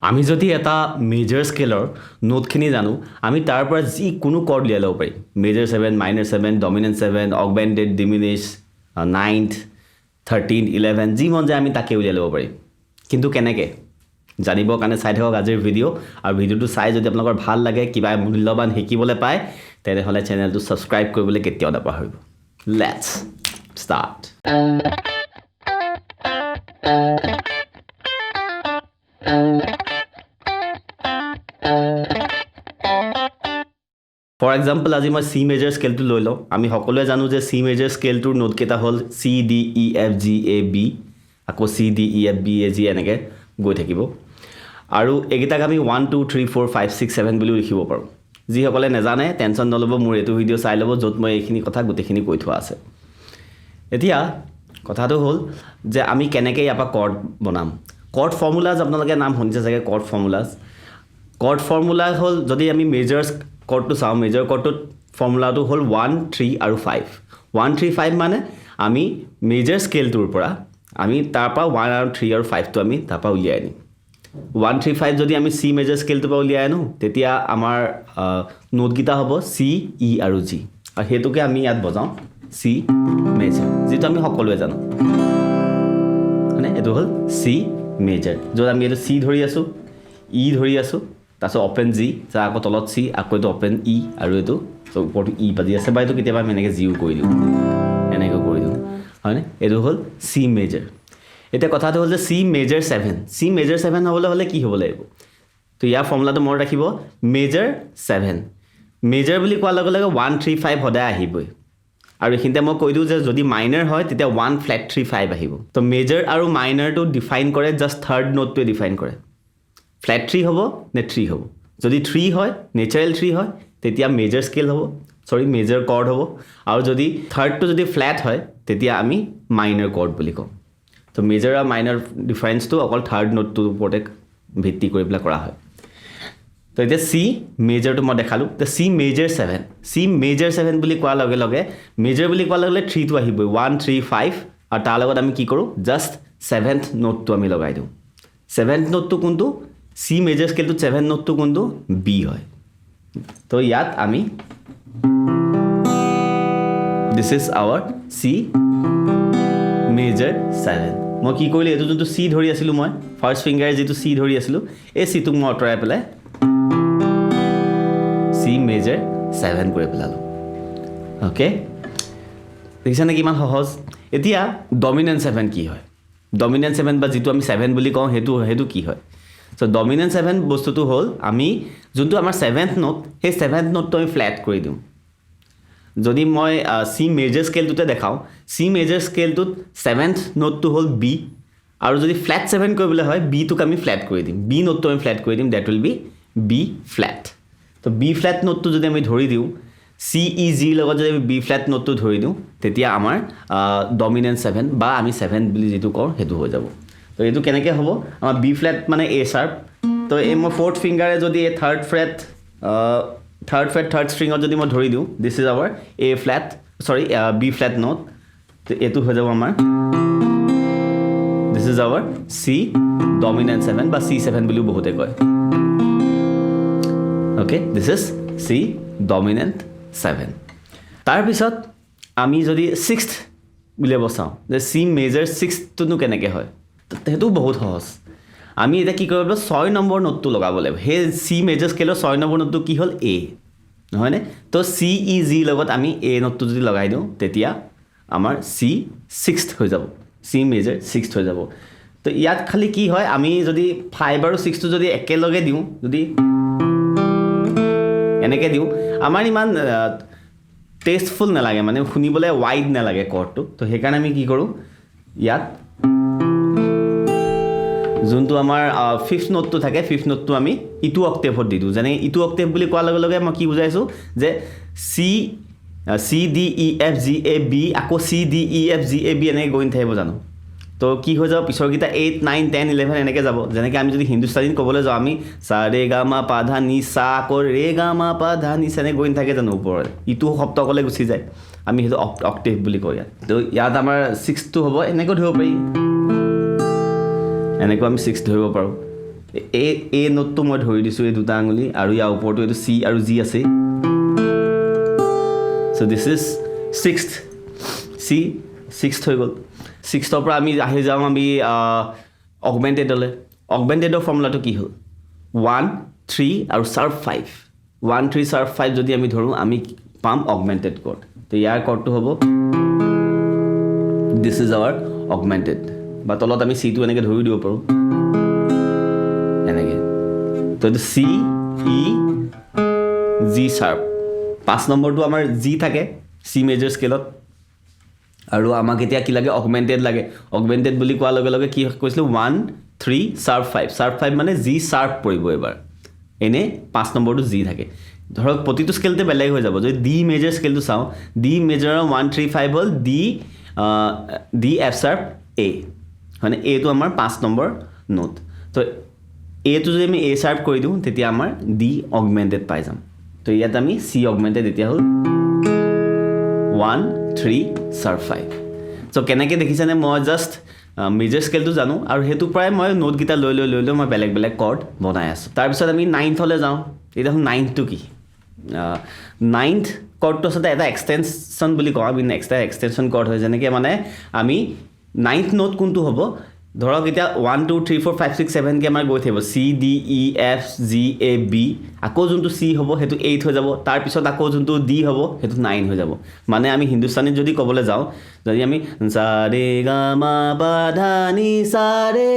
আমি যদি এটা মেজৰ স্কেলৰ নোটখিনি জানো আমি তাৰ পৰা যি কোনো কৰ্ড লিয়াই ল'ব পাৰিম major 7 minor 7 dominant 7 augmented diminished 9th 13th 11th যি মন যায় আমি তাকে উলিয়াই ল'ব পাৰিম কিন্তু কেনেকৈ জানিবৰ কাৰণে চাই থাকক আজিৰ ভিডিঅ' আৰু ভিডিঅ'টো চাই যদি আপোনালোকৰ ভাল লাগে কিবা মূল্যৱান শিকিবলৈ পায় তেনেহ'লে চেনেলটো ছাবস্ক্ৰাইব কৰিবলৈ কেতিয়াও নাপাহৰিব লেটছ ষ্টাৰ্ট For example, আজি মই C major স্কেলটো লৈ লওঁ আমি সকলোৱে জানো যে C major স্কেলটোৰ নোট কেইটা হ'ল C D E F G A B আকৌ C D E F B A G এনেকৈ গৈ থাকিব আৰু এইকেইটাক আমি 1 2 3 4 5 6 7 বুলি লিখিব পাৰোঁ যিসকলে নাজানে টেনশ্যন নল'ব মোৰ এইটো ভিডিঅ' চাই ল'ব য'ত মই এইখিনি কথা গোটেইখিনি কৈ থোৱা আছে এতিয়া কথাটো হ'ল যে আমি কেনেকৈ ইয়াৰ পৰা কৰ্ড বনাম কৰ্ড ফৰ্মুলাজ আপোনালোকে নাম শুনিছে চাগে কৰ্ড ফৰ্মুলা হ'ল যদি আমি মেজৰ কৰ্ডটো চাওঁ মেজৰ কৰ্ডটোত ফৰ্মুলাটো হ'ল 1 3 আৰু 5 1 3 5 মানে আমি মেজৰ স্কেলটোৰ পৰা আমি তাৰ পৰা 1 আৰু 3 আৰু 5টো আমি তাৰ পৰা উলিয়াই আনিম 1 3 5 যদি আমি C মেজৰ স্কেলটোৰ পৰা উলিয়াই আনো তেতিয়া আমাৰ নোটকেইটা হ'ব C E আৰু G আৰু সেইটোকে আমি ইয়াত বজাওঁ C মেজৰ যিটো আমি সকলোৱে জানো মানে এইটো হ'ল C মেজৰ য'ত আমি এইটো C ধৰি আছোঁ E ধৰি আছোঁ তাৰপিছত অপেন জি যাৰ আকৌ তলত চি আকৌ এইটো অপেন ই আৰু এইটো ওপৰটো ই বাজি আছে বা এইটো কেতিয়াবা আমি এনেকৈ জিও কৰি দিওঁ এনেকৈ কৰি দিওঁ হয়নে এইটো হ'ল চি মেজৰ এতিয়া কথাটো হ'ল যে চি মেজৰ 7 হ'বলৈ হ'লে কি হ'ব লাগিব তো ইয়াৰ ফৰ্মুলাটো মনত ৰাখিব মেজৰ 7 মেজৰ বুলি কোৱাৰ লগে লগে 1 3 5 সদায় আহিবই আৰু এইখিনিতে মই কৈ দিওঁ যে যদি মাইনৰ হয় তেতিয়া 1 flat 3 5 আহিব তো মেজৰ আৰু মাইনৰটো ডিফাইন কৰে জাষ্ট থাৰ্ড নোটটোৱে ডিফাইন কৰে ফ্লেট 3 হ'ব নে 3 হ'ব যদি 3 হয় নেচাৰেল 3 হয় তেতিয়া মেজৰ স্কেল হ'ব মেজৰ কৰ্ড হ'ব আৰু যদি থাৰ্ডটো যদি ফ্লেট হয় তেতিয়া আমি মাইনৰ কৰ্ড বুলি কওঁ তো মেজৰ আৰু মাইনৰ ডিফাৰেঞ্চটো অকল থাৰ্ড নোটটোৰ ওপৰতে ভিত্তি কৰি পেলাই কৰা হয় তো এতিয়া চি মেজৰটো মই দেখালোঁ তো চি মেজৰ 7 বুলি কোৱাৰ লগে লগে মেজৰ বুলি কোৱাৰ লগে লগে 3টো আহিবই 1 3 5 আৰু তাৰ লগত আমি কি কৰোঁ জাষ্ট 7th নোটটো আমি লগাই দিওঁ 7th নোটটো কোনটো C মেজৰ স্কেলটো 7 নোটটো কোনটো B হয় তো ইয়াত আমি this is our C major 7 মই কি কৰিলোঁ এইটো যোনটো C ধৰি আছিলোঁ মই ফাৰ্ষ্ট ফিংগাৰে যিটো C ধৰি আছিলোঁ এই Cটোক মই আঁতৰাই পেলাই C মেজৰ 7 কৰি পেলালোঁ অ'কে দেখিছেনে কিমান সহজ এতিয়া ডমিনেন্ট 7 কি হয় ডমিনেন্ট 7 বা যিটো আমি 7 বুলি কওঁ সেইটো কি হয় So dominant 7 বস্তুটো হ'ল আমি যোনটো আমাৰ 7th নোট সেই 7th নোটটো আমি ফ্লেট কৰি দিওঁ যদি মই C মেজৰ স্কেলটোতে দেখাওঁ C মেজৰ স্কেলটোত 7th নোটটো হ'ল B আৰু যদি ফ্লেট 7 কৰিবলৈ হয় B টোক আমি ফ্লেট কৰি দিম B নোটটো আমি ফ্লেট কৰি দিম that will be B flat তো B ফ্লেট নোটটো যদি আমি ধৰি দিওঁ C E G লগত যদি আমি B ফ্লেট নোটটো ধৰি দিওঁ তেতিয়া আমাৰ ডমিনেন্ট 7 বা আমি 7 বুলি যিটো কওঁ সেইটো হৈ যাব তো এইটো কেনেকৈ হ'ব আমাৰ বি ফ্লেট মানে এ শাৰ্প তো এই মই ফ'ৰ্থ ফিংগাৰে যদি এই থাৰ্ড ষ্ট্ৰিঙত যদি মই ধৰি দিওঁ this is our A flat B flat note তো এইটো হৈ যাব আমাৰ this is our C dominant 7 বা C7 বুলিও বহুতে কয় okay this is C dominant 7 তাৰপিছত আমি যদি 6th বুলিয়ে বচাওঁ যে চি মেজৰ 6টোনো কেনেকৈ হয় সেইটো বহুত সহজ আমি এতিয়া কি কৰিব লাগিব 6 নম্বৰ নোটটো লগাব লাগিব সেই চি মেজৰ স্কেলৰ 6 নম্বৰ নোটটো কি হ'ল এ নহয়নে তো চি ই জি লগত আমি এ নোটটো যদি লগাই দিওঁ তেতিয়া আমাৰ চি 6th হৈ যাব চি মেজৰ 6th হৈ যাব তো ইয়াত খালি কি হয় আমি যদি 5 আৰু 6টো যদি একেলগে দিওঁ যদি এনেকৈ দিওঁ আমাৰ ইমান টেষ্টফুল নালাগে মানে শুনিবলৈ ৱাইড নালাগে কৰ্ডটো তো সেইকাৰণে আমি কি কৰোঁ ইয়াত যোনটো আমাৰ 5th নোটটো থাকে 5th নোটটো আমি ইটো অক্টেভত দি দিওঁ যেনে ইটো অক্টেভ বুলি কোৱাৰ লগে লগে মই কি বুজাইছোঁ যে C D E F G A B আকৌ C D E F G A B এনেকৈ গৈ নাথাকিব জানো তো কি হৈ যাব পিছৰকেইটা 8 9 10 11 এনেকৈ যাব যেনেকৈ আমি যদি হিন্দুস্তানীত ক'বলৈ যাওঁ আমি সা ৰে গা মা পা ধা নি সা আকৌ ৰে গা মা পা ধা নি এনেকৈ গৈ নাথাকে জানো ওপৰত ইটো সপ্তকলৈ গুচি যায় আমি সেইটো অক্টেভ বুলি কওঁ ইয়াত তো ইয়াত আমাৰ 6টো হ'ব এনেকৈ ধৰিব পাৰি এনেকৈ আমি 6 ধৰিব পাৰোঁ এ নোটটো মই ধৰি দিছোঁ এই দুটা আঙুলি আৰু ইয়াৰ ওপৰতো এইটো চি আৰু জি আছে so' this is sixth C sixth হৈ গ'ল ছিক্সথৰ পৰা আমি আহি যাওঁ আমি অগমেণ্টেডলৈ অগমেণ্টেডৰ ফৰ্মুলাটো কি হ'ল 1 3 আৰু শাৰ্প 5 1 3 শাৰ্প 5 যদি আমি ধৰোঁ আমি পাম অগমেণ্টেড কৰ্ড তো ইয়াৰ কৰ্ডটো হ'ব দিছ ইজ আৱাৰ অগমেণ্টেড বা তলত আমি চিটো এনেকৈ ধৰি দিব পাৰোঁ এনেকৈ তো এইটো চি ই জি শাৰ্প 5 নম্বৰটো আমাৰ জি থাকে চি মেজৰ স্কেলত আৰু আমাক এতিয়া কি লাগে অগমেণ্টেড লাগে অগমেণ্টেড বুলি কোৱাৰ লগে লগে কি কৈছিলোঁ 1 3 শাৰ্প 5 শাৰ্প 5 মানে জি শাৰ্প পৰিব এবাৰ এনে 5 নম্বৰটো জি থাকে ধৰক প্ৰতিটো স্কেলতে বেলেগ হৈ যাব যদি ডি মেজৰ স্কেলটো চাওঁ ডি মেজৰৰ 1 3 5 হ'ল ডি এফ শাৰ্প এ হয়নে এইটো আমাৰ 5 নম্বৰ নোট তো এইটো যদি আমি এ শাৰ্প কৰি দিওঁ তেতিয়া আমাৰ ডি অগমেণ্টেড পাই যাম তো ইয়াত আমি চি অগমেণ্টেড এতিয়া হ'ল 1 3 শাৰ্প 5 চ' কেনেকৈ দেখিছেনে মই জাষ্ট মেজৰ স্কেলটো জানো আৰু সেইটো প্ৰায় মই নোটকেইটা লৈ মই বেলেগ বেলেগ কৰ্ড বনাই আছোঁ তাৰপিছত আমি নাইনথলৈ যাওঁ এতিয়া নাইনথটো কি নাইনথ কৰ্ডটো আচলতে এটা এক্সটেনশ্যন বুলি কওঁ আমি এক্সটেনশ্যন কৰ্ড হয় যেনেকৈ মানে আমি নাইনথ নোট কোনটো হ'ব ধৰক এতিয়া 1 2 3 4 5 6 7কৈ আমাৰ গৈ থাকিব C D E F G A B আকৌ যোনটো চি হ'ব সেইটো 8 হৈ যাব তাৰপিছত আকৌ যোনটো ডি হ'ব সেইটো 9 হৈ যাব মানে আমি হিন্দুস্তানীত যদি ক'বলৈ যাওঁ যদি আমি সা ৰে গা মা পা ধা নি সা ৰে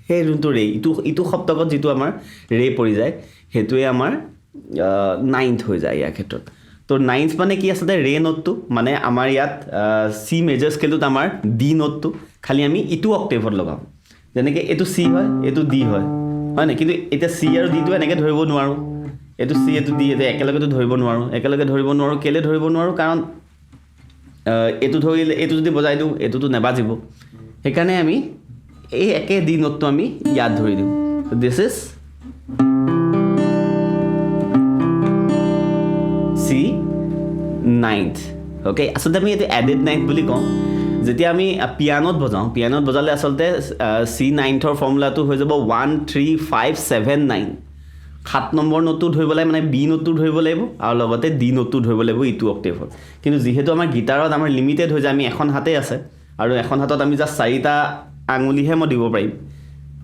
সেই যোনটো ৰে ইটো সপ্তকত যিটো আমাৰ ৰে পৰি যায় সেইটোৱে আমাৰ নাইনথ হৈ যায় ইয়াৰ ক্ষেত্ৰত তো নাইনথ মানে কি আচলতে ৰে নোটটো মানে আমাৰ ইয়াত চি মেজৰ স্কেলটোত আমাৰ ডি নোটটো খালি আমি ইটো অক্টেভত লগাওঁ যেনেকৈ এইটো চি হয় এইটো ডি হয় নাই কিন্তু এতিয়া চি আৰু ডিটো এনেকৈ ধৰিব নোৱাৰোঁ এইটো চি এইটো ডি এইটো একেলগেতো ধৰিব নোৱাৰোঁ কেলৈ ধৰিব নোৱাৰোঁ কাৰণ এইটো ধৰিলে এইটো যদি বজাই দিওঁ এইটোতো নেবাজিব সেইকাৰণে আমি এই একে ডি নোটটো আমি ইয়াত ধৰি দিওঁ this is C ninth okay আচলতে আমি এইটো এডেড নাইনথ বুলি কওঁ যেতিয়া আমি পিয়ানোত বজালে আচলতে চি নাইনথৰ ফৰ্মুলাটো হৈ যাব 1 3 5 7 9 7 নম্বৰ নোটটো ধৰিব লাগে মানে বি নোটটো ধৰিব লাগিব আৰু লগতে ডি নোটটো ধৰিব লাগিব ইটো অক্টেভত কিন্তু যিহেতু আমাৰ গিটাৰত আমাৰ লিমিটেড হৈ যায় আমি এখন হাতেই আছে আৰু এখন হাতত আমি জাষ্ট 4টা আঙুলিহে মই দিব পাৰিম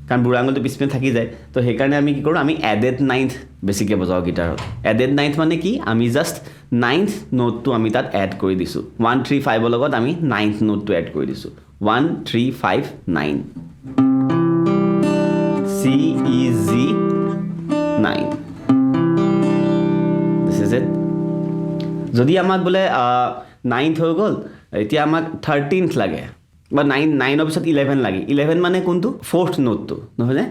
কাৰণ বুঢ়া আঙুলিটো পিছপিনে থাকি যায় তো সেইকাৰণে আমি কি কৰোঁ আমি এডেড নাইনথ বেছিকৈ বজাওঁ গিটাৰত এডেড নাইনথ মানে কি আমি জাষ্ট নাইনথ নোটটো আমি তাত এড কৰি দিছোঁ 1 3 5ৰ লগত আমি নাইনথ নোটটো এড কৰি দিছোঁ 1 3 5 9 C E G 9 this is it যদি আমাক বোলে নাইনথ হৈ গ'ল এতিয়া আমাক 13th লাগে বা 9ৰ পিছত 11 লাগে 11 মানে কোনটো ফ'ৰ্থ নোটটো নহয়নে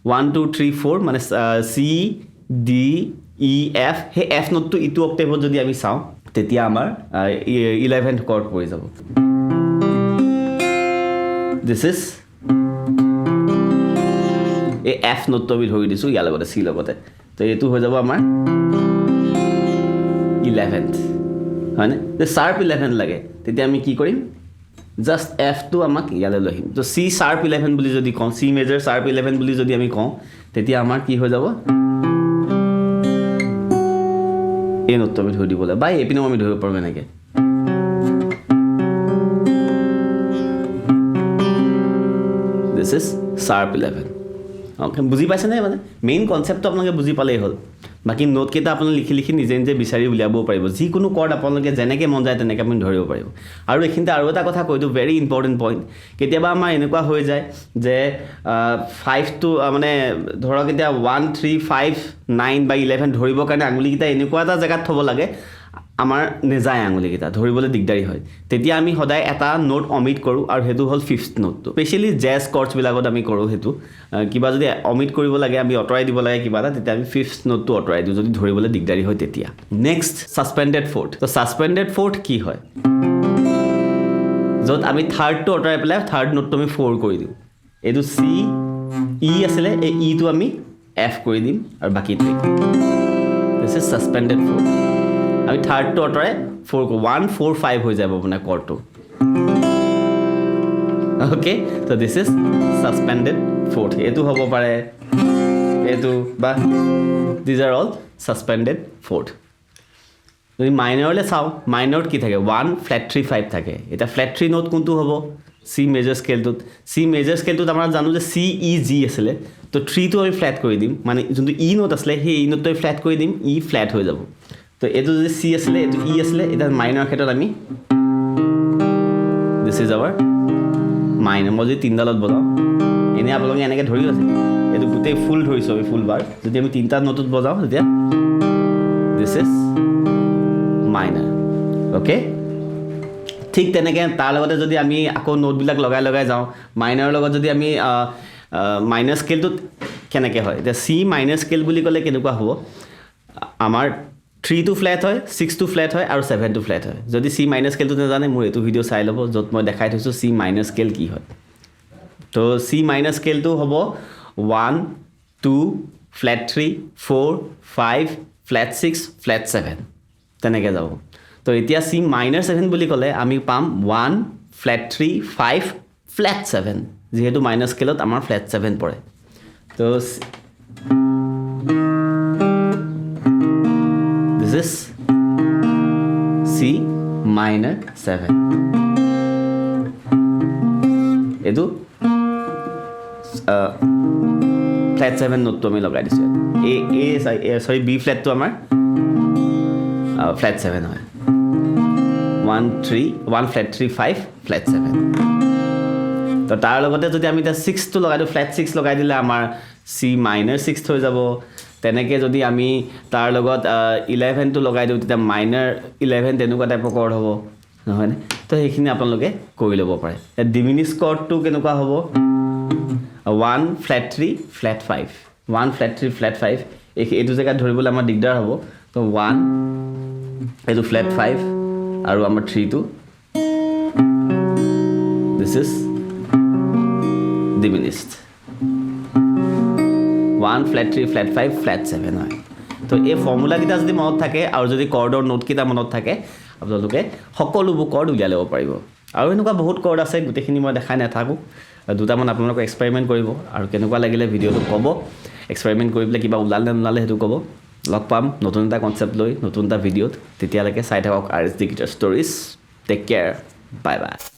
1 2 3 4 মানে চি ডি ই এফ সেই এফ নোটটো ইটো অক্টেভত যদি আমি চাওঁ তেতিয়া আমাৰ 11th কৰ্ড পৰি যাব দিছ ইজ এই এফ নোটটো আমি ধৰি দিছোঁ ইয়াৰ লগতে চি লগতে তো এইটো হৈ যাব আমাৰ 11th হয়নে শাৰ্প 11 লাগে তেতিয়া আমি কি কৰিম জাষ্ট এফটো আমাক ইয়ালৈ লৈ আহিম তো চি শাৰ্প 11 বুলি যদি কওঁ চি মেজৰ শাৰ্প 11 বুলি যদি আমি কওঁ তেতিয়া আমাৰ কি হৈ যাব এই নোটটো আমি ধৰি দিবলৈ বা এইপিনেও আমি ধৰিব পাৰোঁ এনেকৈ দিছ ইজ শাৰ্প 11 অ'কে বুজি পাইছেনে মানে মেইন কনচেপ্টটো আপোনালোকে বুজি পালেই হ'ল বাকী নোটকেইটা আপোনালোকে লিখি নিজে বিচাৰি উলিয়াব পাৰিব যিকোনো কৰ্ড আপোনালোকে যেনেকৈ মন যায় তেনেকৈ আপুনি ধৰিব পাৰিব আৰু এইখিনিতে আৰু এটা কথা কৈ দিওঁ ভেৰি ইম্পৰ্টেণ্ট পইণ্ট কেতিয়াবা আমাৰ এনেকুৱা হৈ যায় যে 5টো মানে ধৰক এতিয়া 1 3 5 9 বা 11 ধৰিবৰ কাৰণে আঙুলিকেইটা এনেকুৱা এটা জেগাত থ'ব লাগে আমাৰ নেযায় আঙুলিকেইটা ধৰিবলৈ দিগদাৰী হয় তেতিয়া আমি সদায় এটা নোট অমিট কৰোঁ আৰু সেইটো হ'ল 5th নোটটো স্পেচিয়েলি জেজ কৰ্ডছবিলাকত আমি কৰোঁ সেইটো কিবা যদি অমিট কৰিব লাগে আমি আঁতৰাই দিব লাগে কিবা এটা তেতিয়া আমি 5th নোটটো আঁতৰাই দিওঁ যদি ধৰিবলৈ দিগদাৰী হয় তেতিয়া নেক্সট ছাছপেণ্ডেড ফ'ৰ্থ তো ছাছপেণ্ডেড ফ'ৰ্থ কি হয় য'ত আমি থাৰ্ডটো আঁতৰাই পেলাই থাৰ্ড নোটটো আমি 4 কৰি দিওঁ এইটো চি ই আছিলে এই ইটো আমি এফ কৰি দিম আৰু বাকীটো দিছ ইজ ছাছপেণ্ডেড ফ'ৰ্থ আমি থাৰ্ডটো আঁতৰাই 1 4 5 হৈ যাব মানে কৰ্ডটো অ'কে তো দিছ ইজ ছাছপেণ্ডেড fourth এইটো হ'ব পাৰে এইটো বা these are all suspended fourth যদি মাইনৰলে চাও মাইনৰত কি থাকে 1 flat 3 5 থাকে এটা flat 3 নোট কোনটো হ'ব C major scale to C major scale to আমরা জানো যে C E G আসলে তো 3 তো আমি ফ্ল্যাট কৰি দিম মানে যোনটো E নোট আসলে সেই E নোটটো ফ্ল্যাট কৰি দিম E ফ্ল্যাট হৈ যাব তো এটো যদি C আসলে এটো E আসলে এটা মাইনৰ ক্ষেত্ৰত আমি this is our মাইনৰ মই যদি তিনডালত বজাও এনে আপোনালোকে এনেকৈ ধৰি আছে এটো গোটেই ফুল ধৰিছো আমি ফুল বাৰ যদি আমি তিনটা নোটত বজাও তেতিয়া this is minor okay ঠিক তেনেকৈ তাৰ লগতে যদি আমি আকৌ নোটবিলাক লগাই লগাই যাওঁ মাইনৰ লগত যদি আমি মাইনাৰ স্কেলটো কেনেকৈ হয় এতিয়া C মাইনাৰ স্কেল বুলি ক'লে কেনেকুৱা হ'ব আমাৰ 3 টো ফ্ল্যাট হয় 6 টো ফ্ল্যাট হয় আৰু 7 টো ফ্ল্যাট হয় যদি C মাইনাৰ স্কেলটো নাজানে মোৰ এইটো ভিডিও চাই ল'ব য'ত মই দেখাই থৈছো C মাইনাৰ স্কেল কি হয় তো C মাইনাৰ স্কেলটো হ'ব 1 2 ফ্ল্যাট 3 4 5 ফ্ল্যাট 6 ফ্ল্যাট 7 তেনেকৈ যাব তো এতিয়া C minor 7 বুলি ক'লে আমি পাম 1 flat 3 5 flat 7 যেহেতু মাইনাৰ স্কেলত আমাৰ flat 7 পৰে তো this is C minor 7 এটো flat 7 নোটটো আমি লগাই দিছো সৰি B flat তো আমাৰ flat 7 হয় 1 flat 3 5 flat 7 তো তাৰ লগতে যদি আমি এটা 6 টো লগাই দিও flat 6 লগাই দিলে আমাৰ C minor 6 হৈ যাব তেনেকৈ যদি আমি তাৰ লগত 11 টো লগাই দিও তেতিয়া minor 11 তেনেকুৱা টাইপৰ কৰ্ড হ'ব নহয় নে তো সেইখিনি আপোনালোকে কৰি ল'ব পাৰে ডিমিনিছ কৰ্ডটো কেনেকুৱা হ'ব 1 flat 3 flat 5 1 flat 3 flat 5 এইটো জেগাত ধৰিবলৈ আমাৰ দিগদাৰ হ'ব তো 1 এইটো flat 5 আৰু আমাৰ 3 টো this is diminished 1 flat 3 flat 5 flat 7 হয় তো এই ফৰ্মুলা কিটা যদি মনত থাকে আৰু যদি কৰ্ডৰ নোট কিটা মনত থাকে আপোনালোকে সকলোবোৰ কৰ্ড উলিয়াই ল'ব পাৰিব আৰু এনেকুৱা বহুত কৰ্ড আছে গোটেইখিনি মই দেখাই নাথাকো দুটামান আপোনালোকে এক্সপেৰিমেন্ট কৰিব আৰু কেনেকুৱা লাগিলে ভিডিওটো ক'ব এক্সপেৰিমেন্ট কৰি পেলাই কিবা ওলালে নোলালে হেতু ক'ব লগ পাম নতুন এটা কনসেপ্ট লৈ নতুন এটা ভিডিওত তেতিয়ালৈকে চাই থাকক RSD Guitar Stories take care bye বাই